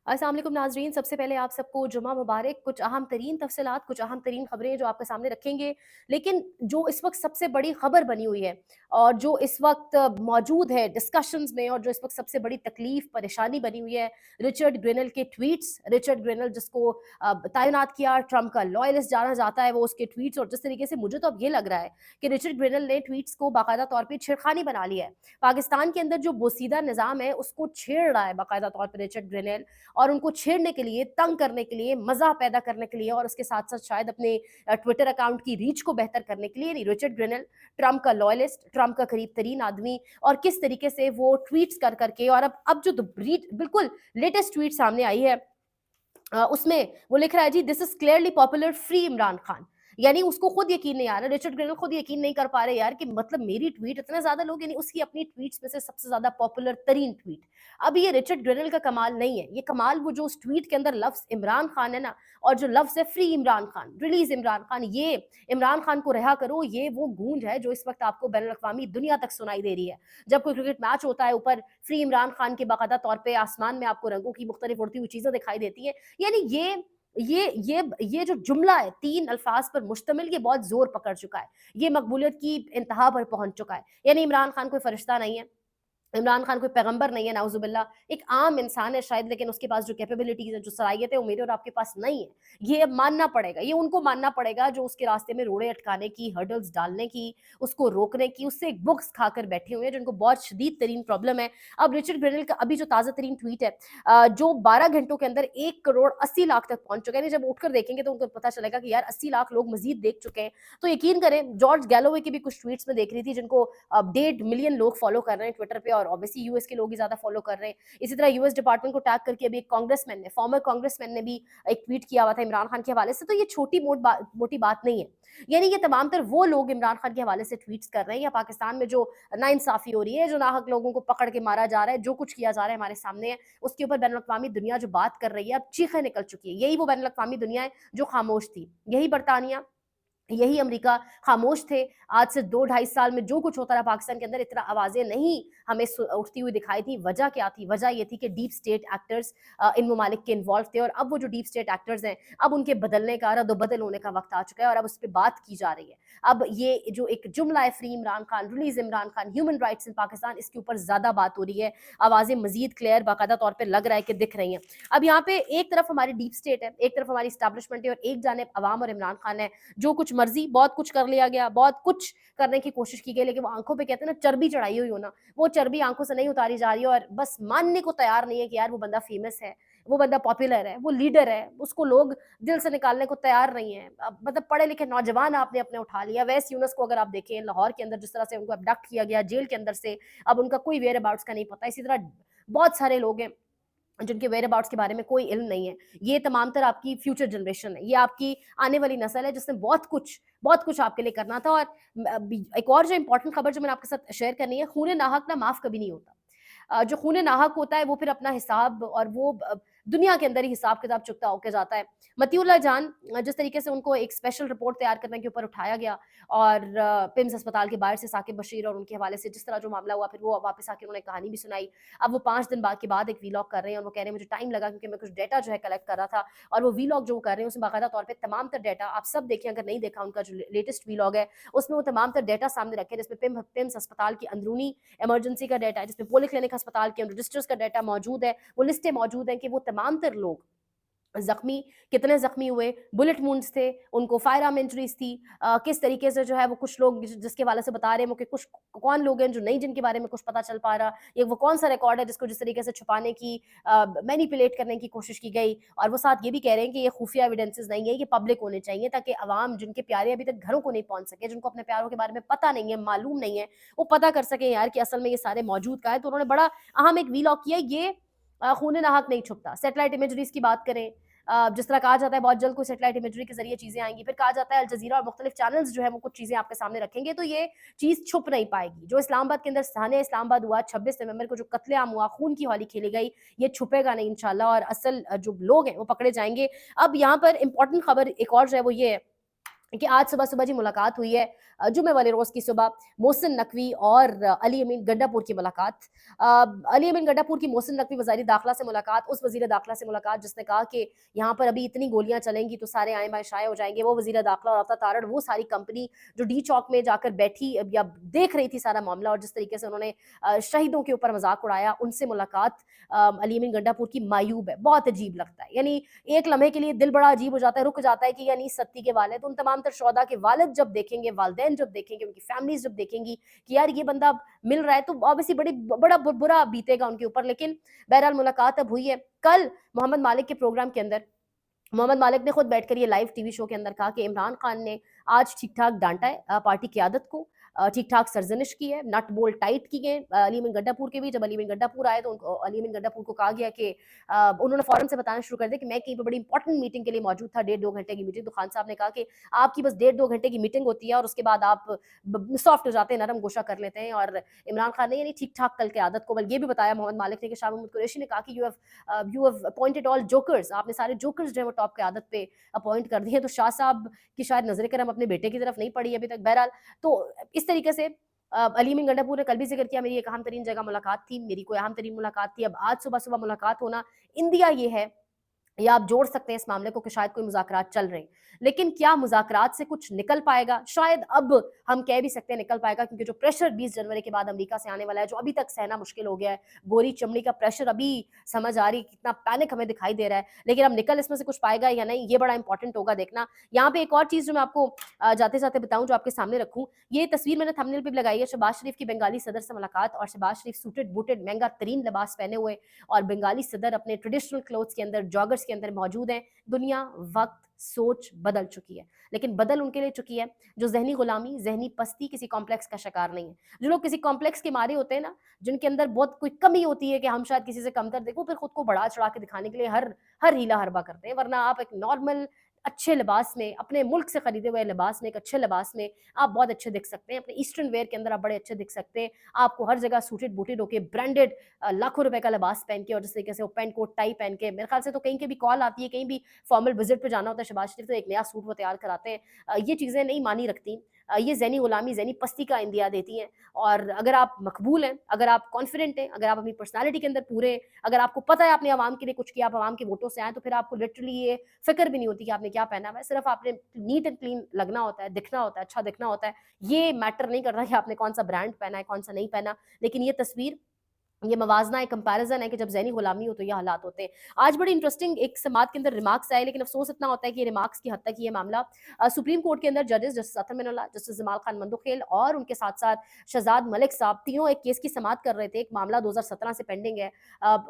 अस्सलाम वालेकुम नाज़रीन, सबसे पहले आप सबको जुमा मुबारक। कुछ अहम तरीन तफ़सीलात, कुछ अहम तरीन ख़बरें जो आपके सामने रखेंगे। लेकिन जो इस वक्त सबसे बड़ी ख़बर बनी हुई है और जो इस वक्त मौजूद है डिस्कशंस में और जो इस वक्त सबसे बड़ी तकलीफ़ परेशानी बनी हुई है, रिचर्ड ग्रेनल के ट्वीट्स। रिचर्ड ग्रेनल जिसको तैनात किया, ट्रंप का लॉयलिस्ट जाना जाता है, वो उसके ट्वीट्स और जिस तरीके से मुझे तो अब ये लग रहा है कि रिचर्ड ग्रेनल ने ट्वीट्स को बाकायदा तौर पर छेड़खानी बना लिया है। पाकिस्तान के अंदर जो बोसीदा निज़ाम है उसको छेड़ रहा है बाकायदा तौर पर रिचर्ड ग्रेनल, और उनको छेड़ने के लिए, तंग करने के लिए, मज़ा पैदा करने के लिए और उसके साथ-साथ शायद अपने ट्विटर अकाउंट की रीच को बेहतर करने के लिए। यानी रिचर्ड ग्रेनल ट्रंप का लॉयलिस्ट, ट्रंप का करीब तरीन आदमी, और किस तरीके से वो ट्वीट्स कर के, और अब जो बिल्कुल लेटेस्ट ट्वीट सामने आई है, उसमें वो लिख रहा है जी, this is clearly popular free Imran Khan. यानी उसको खुद यकीन नहीं आ रहा, रिचर्ड ग्रेनल खुद यकीन नहीं कर पा रहे यार कि मतलब मेरी ट्वीट इतने ज्यादा लोग, यानी उसकी अपनी ट्वीट्स में से सबसे ज्यादा पॉपुलर तरीन ट्वीट। अब ये रिचर्ड ग्रेनल का कमाल नहीं है, ये कमाल वो जो उस ट्वीट के अंदर लफ्ज इमरान खान है ना, और जो लफ्ज है फ्री इमरान खान, रिलीज इमरान खान, ये इमरान खान को रिहा करो, ये वो गूंज है जो इस वक्त आपको बैनुल अक़वामी दुनिया तक सुनाई दे रही है। जब कोई क्रिकेट मैच होता है, ऊपर फ्री इमरान खान के बाकायदा तौर पर आसमान में आपको रंगों की मुख्तलिफ उड़ती हुई चीजें दिखाई देती हैं। यानी ये जो जुमला है 3 अल्फाज पर मुश्तमिल, ये बहुत ज़ोर पकड़ चुका है। ये मकबूलियत की इंतहा पर पहुँच चुका है। यानी इमरान खान कोई फरिश्ता नहीं है। इमरान खान कोई पैगंबर नहीं है, नाउज़ुबिल्लाह, एक आम इंसान है शायद, लेकिन उसके पास जो कैपेबिलिटीज़ है, जो सलाहियत है, वो मेरे और आपके पास नहीं है। ये अब मानना पड़ेगा, ये उनको मानना पड़ेगा जो उसके रास्ते में रोड़े अटकाने की, हर्डल्स डालने की, उसको रोकने की, उससे एक बुक्स खाकर बैठे हुए हैं, जिनको बहुत शदीद तरीन प्रॉब्लम है। अब रिचर्ड ग्रेनल का अभी जो ताज़ा तरीन ट्वीट है, जो 12 घंटों के अंदर 1 करोड़ 80 लाख तक पहुँच चुका है। यानी जब उठकर देखेंगे तो उनको पता चलेगा कि यार 80 लाख लोग मज़ीद देख चुके हैं। तो यकीन करें, जॉर्ज गैलोवे की भी कुछ ट्वीट्स में देख रही थी, जिनको अब 1.5 मिलियन लोग फॉलो कर रहे हैं ट्विटर पे, और ऑब्वियसली यूएस के लोग ही ज्यादा फॉलो कर रहे हैं। इसी तरह यूएस डिपार्टमेंट को टैग करके अभी एक कांग्रेसमैन ने, फॉर्मर कांग्रेसमैन ने भी एक ट्वीट किया हुआ था इमरान खान के हवाले से। तो ये मोटी बात नहीं है। यानी ये तमाम तर वो लोग इमरान खान के हवाले से ट्वीट्स कर रहे हैं, या पाकिस्तान में जो नाइंसाफी हो रही है, जो नाहक लोगों को पकड़ के मारा जा रहा है, जो कुछ किया जा रहा है हमारे सामने है, उसके ऊपर बैनुल अक़वामी दुनिया जो बात कर रही है, अब चीखें निकल चुकी है। यही वो बैनुल अक़वामी दुनिया है जो खामोश थी। यही बरतानिया, यही अमेरिका खामोश थे। आज से 2 ढाई साल में जो कुछ होता रहा पाकिस्तान के अंदर, इतना आवाज़ें नहीं हमें उठती हुई दिखाई थी। वजह क्या थी? वजह ये थी कि डीप स्टेट एक्टर्स इन ममालिक के इन्वॉल्व थे, और अब वो जो डीप स्टेट एक्टर्स हैं, अब उनके बदलने का, रद्द-बदल होने का वक़्त आ चुका है, और अब उस पे बात की जा रही है। अब ये जो एक जुमला है free Imran Khan, release Imran Khan, human rights in Pakistan, इसके ऊपर ज़्यादा बात हो रही है। आवाज़ें मज़ीद क्लियर बाकायदा तौर पे लग रहा है कि दिख रही हैं। अब यहाँ पे एक तरफ हमारी डीप स्टेट है, एक तरफ हमारी एस्टैब्लिशमेंट है, और एक जानिब अवाम और इमरान खान है। जो कुछ मर्ज़ी, बहुत कुछ कर लिया गया, बहुत कुछ करने की कोशिश की गई, लेकिन वो आँखों पे कहते हैं ना चर्बी चढ़ाई हुई हो ना, वो चर्बी आँखों से नहीं उतारी जा रही है, और बस मानने को तैयार नहीं है कि यार वो बंदा फ़ेमस है, वो बंदा पॉपुलर है, वो लीडर है, उसको लोग दिल से निकालने को तैयार नहीं है। अब मतलब पढ़े-लिखे नौजवान आपने अपने उठा लिया। वैस यूनुस को अगर आप देखें लाहौर के अंदर जिस तरह से उनको अबडक्ट किया गया जेल के अंदर से, अब उनका कोई वेयर अबाउट्स का नहीं पता। इसी तरह बहुत सारे लोग हैं जिनके वेयर अबाउट्स के बारे में कोई इल्म नहीं है। ये तमाम तर आपकी फ्यूचर जनरेशन है, ये आपकी आने वाली नस्ल है जिसने बहुत कुछ आपके लिए करना था। और एक और जो इम्पोर्टेंट खबर जो मैंने आपके साथ शेयर करनी है, खून नाहक ना माफ़ कभी नहीं होता। जो खून नाहक होता है वो फिर अपना हिसाब, और वो दुनिया के अंदर ही हिसाब किताब चुकता होके जाता है। मतीउल्लाह जान, जिस तरीके से उनको एक स्पेशल रिपोर्ट तैयार करने के ऊपर उठाया गया, और पिम्स अस्पताल के बाहर से साकिब बशीर और उनके हवाले से जिस तरह जो मामला हुआ, फिर वो वापस आके उन्होंने कहानी भी सुनाई। अब वो 5 दिन बाद के बाद एक वीलॉग कर रहे हैं, और वो कह रहे हैं मुझे टाइम लगा क्योंकि मैं कुछ डेटा जो है कलेक्ट कर रहा था, और वो वीलॉग जो वो कर रहे हैं उसमें बाकायदा तौर पे तमाम तर डेटा आप सब देखें, अगर नहीं देखा उनका जो लेटेस्ट वीलॉग है, उसमें वो तमाम तर डेटा सामने रखे हैं, जिसमें पिम्स अस्पताल की अंदरूनी इमरजेंसी का डेटा है, जिसमें पॉलीक्लिनिक अस्पताल के रजिस्टर्स का डाटा मौजूद है, वो लिस्टें मौजूद हैं कि वो तमाम तर लोग ज़ख्मी, कितने ज़ख्मी हुए, बुलेट वुंड्स थे, उनको फायर आर्म इंजरीज़ थी, किस तरीके से जो है वो कुछ लोग जिसके हवाले से बता रहे हैं वो कि कुछ कौन लोग हैं जो नहीं, जिनके बारे में कुछ पता चल पा रहा, ये वो कौन-सा रिकॉर्ड है जिसको जिस तरीके से छुपाने की, मैनिपुलेट करने की कोशिश की गई। और वो साथ ये भी कह रहे हैं कि ये खुफिया एविडेंसेस नहीं है, ये पब्लिक होने चाहिए, ताकि अवाम जिनके प्यारे अभी तक घरों को नहीं पहुँच सके, जिनको अपने प्यारों के बारे में पता नहीं है, मालूम नहीं है, वो पता कर सकें यार कि असल में ये सारे मौजूद कहाँ हैं। तो उन्होंने बड़ा अहम एक वीलॉग किया, ये खून नाहक नहीं छुपता। सैटेलाइट इमेजरीज़ की बात करें, जिस तरह कहा जाता है बहुत जल्द कोई सैटेलाइट इमेजरी के ज़रिए चीज़ें आएँगी, फिर कहा जाता है अल जज़ीरा और मुख्तलिफ चैनल्स जो है वो कुछ चीज़ें आपके सामने रखेंगे, तो ये चीज़ छुप नहीं पाएगी। जो इस्लामाबाद के अंदर स्थानीय इस्लामाबाद हुआ 26 नवंबर को, जो कत्लेआम हुआ, खून की होली खेली गई, ये छुपेगा नहीं इंशाल्लाह, और असल जो लोग हैं वो पकड़े जाएँगे। अब यहाँ पर इम्पोर्टेंट खबर एक और जो है वो ये है, कि आज सुबह-सुबह जी मुलाकात हुई है जुम्मे वाले रोज़ की सुबह मोहसिन नकवी और अली अमीन गड्ढापुर की मुलाकात। अ, अली अमीन गड्ढापुर की मोहसिन नकवी वज़ीर दाखिला से मुलाकात, उस वज़ीर दाखिला से मुलाकात जिसने कहा कि यहाँ पर अभी इतनी गोलियाँ चलेंगी तो सारे आए बाएँ शाये हो जाएँगे। वो वज़ीर दाखिला और रफ़्ता तारड़ वो सारी कंपनी जो डी चौक में जाकर बैठी या देख रही थी सारा मामला और जिस तरीके से उन्होंने शहीदों के ऊपर मज़ाक उड़ाया, उनसे मुलाकात अली अमीन गड्ढापुर की मायूब है। बहुत अजीब लगता है। यानी एक लम्हे के लिए दिल बड़ा अजीब हो जाता है, रुक जाता है कि यानी सत्ती के वालिद, उन तमाम तर शुहदा के वालिद जब देखेंगे, वालिदैन जब देखेंगे, उनकी फैमिलीज़ जब देखेंगी कि यार ये बंदा मिल रहा है तो ऑब्वियसली बड़ा बुरा बीतेगा उनके ऊपर। लेकिन बहरहाल मुलाकात अब हुई है। कल मोहम्मद मालिक के प्रोग्राम के अंदर मोहम्मद मालिक ने खुद बैठकर ये लाइव टीवी शो के अंदर कहा कि इमरान खान ने आज ठीक-ठाक डाँटा है पार्टी क़यादत को, ठीक-ठाक सरज़निश की है, नट बोल्ट टाइट किए हैं। अली अमीन गड्ढापुर के भी जब अली अमीन गड्ढापुर आए तो उनको अली अमीन गड्ढापुर को कहा गया कि उन्होंने फ़ौरन से बताना शुरू कर दिया कि मैं कहीं पे बड़ी इंपॉर्टेंट मीटिंग के लिए मौजूद था, डेढ़ 2 घंटे की मीटिंग। तो खान साहब ने कहा कि आपकी बस डेढ़ 2 घंटे की मीटिंग होती है और उसके बाद आप सॉफ्ट हो जाते हैं, नरम गोशा कर लेते हैं। और इमरान खान ने यानी ठीक-ठाक कल क़यादत को बल्कि ये भी बताया मोहम्मद मालिक ने कि शाह महमूद कुरैशी ने कहा कि you have appointed all jokers, आपने सारे जोकर्स जो है वो टॉप क़यादत पे अपॉइंट कर दिए। तो शाह साहब की शायद नज़र करम अपने बेटे की तरफ नहीं पड़ी अभी तक। बहरहाल तो इस तरीके से अली अमीन गंडापुर ने कल भी ज़िक्र किया मेरी एक अहम तरीन जगह मुलाकात थी, मेरी कोई अहम तरीन मुलाकात थी। अब आज सुबह-सुबह मुलाकात होना इंदिया ये है या आप जोड़ सकते हैं इस मामले को कि शायद कोई मुज़ाकरात चल रहे हैं। लेकिन क्या मुज़ाकरात से कुछ निकल पाएगा? शायद अब हम कह भी सकते हैं निकल पाएगा क्योंकि जो प्रेशर 20 जनवरी के बाद अमेरिका से आने वाला है, जो अभी तक सहना मुश्किल हो गया है, गोरी चमड़ी का प्रेशर अभी समझ आ रही है, कितना पैनिक हमें दिखाई दे रहा है। लेकिन अब निकल इसमें से कुछ पाएगा या नहीं, ये बड़ा इंपॉर्टेंट होगा देखना। यहाँ पे एक और चीज़ जो मैं आपको जाते-जाते बताऊँ, जो आपके सामने रखूँ, ये तस्वीर मैंने थंबनेल पे भी लगाई है, शहबाज शरीफ की बंगाली सदर से मुलाकात और शहबाज शरीफ सूटेड बूटेड महँगा तरीन लिबास पहने हुए और बंगाली सदर अपने ट्रेडिशनल क्लोथ्स के अंदर, जॉगर्स के अंदर मौजूद हैं। दुनिया, वक़्त, सोच बदल चुकी है, लेकिन बदल उनके लिए चुकी है जो ज़हनी गुलामी, ज़हनी पस्ती किसी कॉम्प्लेक्स का शिकार नहीं है। जो लोग किसी कॉम्प्लेक्स के मारे होते हैं ना, जिनके अंदर बहुत कोई कमी होती है कि हम शायद किसी से कमतर दिखें, वो फिर खुद को बढ़ा-चढ़ा के दिखाने के लिए हर हर हीला-हरबा करते हैं। वरना आप एक नॉर्मल अच्छे लिबास में, अपने मुल्क से खरीदे हुए लिबास में, एक अच्छे लिबास में आप बहुत अच्छे दिख सकते हैं। अपने ईस्टर्न वियर के अंदर आप बड़े अच्छे दिख सकते हैं। आपको हर जगह सूटेड बूटेड होके ब्रांडेड लाखों रुपए का लिबास पहन के और जिस तरीके से वो पेंट कोट टाई पहन के मेरे ख्याल से तो कहीं की भी कॉल आती है, कहीं भी फॉर्मल विजिट पे जाना होता है, शहबाज शरीफ तो एक नया सूट वो तैयार कराते हैं। ये चीज़ें नहीं मानी रखती। ये ज़हनी गुलामी, ज़हनी पस्ती का इंदिया देती हैं। और अगर आप मकबूल हैं, अगर आप कॉन्फिडेंट हैं, अगर आप अपनी पर्सनैलिटी के अंदर पूरे हैं, अगर आपको पता है आपने आवाम के लिए कुछ किया, आप आवाम के वोटों से आए, तो फिर आपको लिटरली ये फ़िक्र भी नहीं होती कि आपने क्या पहना हुआ है। सिर्फ़ आपने नीट एंड क्लीन लगना होता है, दिखना होता है, अच्छा दिखना होता है। ये मैटर नहीं करता कि आपने कौन-सा ब्रांड पहना है, कौन-सा नहीं पहना। लेकिन ये तस्वीर, ये मवाज़ना है, कंपैरिज़न है कि जब ज़हनी गुलामी हो तो ये हालात होते हैं। आज बड़ी इंटरेस्टिंग एक समात के अंदर रिमार्क्स आए, लेकिन अफ़सोस इतना होता है कि ये रिमार्क्स की हद तक ये मामला सुप्रीम कोर्ट के अंदर जजेस जस्टिस अतर मिनल्ला, जस्टिस जमाल खान मंदोखेल और उनके साथ-साथ शहज़ाद मलिक साहब तीनों एक केस की समात कर रहे थे। एक मामला 2017 से पेंडिंग है।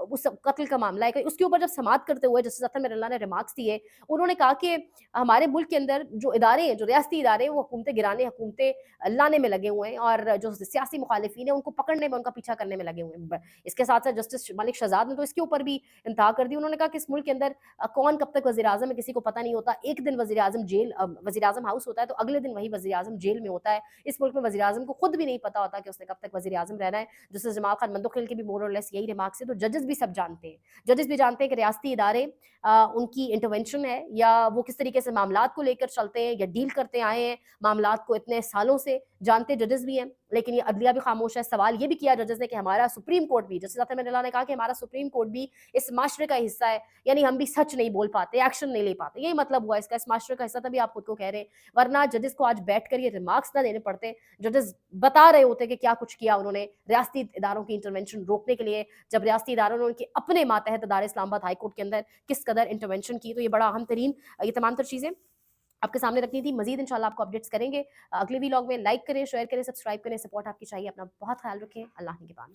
उस कत्ल का मामला है। उसके ऊपर जब समात करते हुए जस्टिस अतर मिनल्ला ने रिमार्क्स दिए, उन्होंने कहा कि हमारे मुल्क के अंदर जो इदारे हैं, जो रियासती इदारे हैं, वो हुकूमतें गिराने, हुकूमतें लाने में लगे हुए हैं और जो सियासी मुखालिफिन हैं, उनको पकड़ने में, उनका पीछा करने में लगे हुए हैं। इसके साथ-साथ जस्टिस मलिक शहजाद ने तो इसके ऊपर भी इंतहा कर दी। उन्होंने कहा कि इस मुल्क के अंदर कौन कब तक वज़ीर-ए-आज़म है किसी को पता नहीं होता। एक दिन वज़ीर-ए-आज़म हाउस होता है तो अगले दिन वही वज़ीर-ए-आज़म जेल में होता है। इस मुल्क में वज़ीर-ए-आज़म को खुद भी नहीं पता होता कि उसने कब तक वज़ीर-ए-आज़म रहना है। जस्टिस जमाल खान मंदोखेल के भी मोर और लेस यही रिमार्क्स है। तो जजेस भी सब जानते हैं। जजेस भी जानते हैं कि रियासती इदारे उनकी इंटरवेंशन है या वो किस तरीके से मामलात को लेकर चलते हैं या डील करते आए हैं मामलात को इतने सालों से, जानते जजेस भी हैं। लेकिन ये अदलिया भी खामोश है। सवाल ये भी किया जजेस ने कि हमारा सुप्रीम कोर्ट भी, जस्टिस अतर मिनल्ला ने कहा कि हमारा सुप्रीम कोर्ट भी इस माशरे का हिस्सा है, यानी हम भी सच नहीं बोल पाते, एक्शन नहीं ले पाते। यही मतलब हुआ इसका, इस माशरे का हिस्सा तभी आप खुद को कह रहे हैं। वरना जजेस को आज बैठकर ये रिमार्क्स ना देने पड़ते। जजेस बता रहे होते कि क्या कुछ किया उन्होंने रियासती इदारों की इंटरवेंशन रोकने के लिए, जब रियासती इदारों ने उनके अपने मातहत इदारे इस्लामाबाद हाई कोर्ट के अंदर किस कदर इंटरवेंशन की। तो ये बड़ा अहम तरीन ये तमाम तर चीज़ें आपके सामने रखनी थी। मज़ीद इंशाल्लाह आपको अपडेट्स करेंगे। अगले व्लॉग में लाइक करें, शेयर करें, सब्सक्राइब करें। सपोर्ट आपकी चाहिए। अपना बहुत ख़्याल रखें। अल्लाह निगहबान।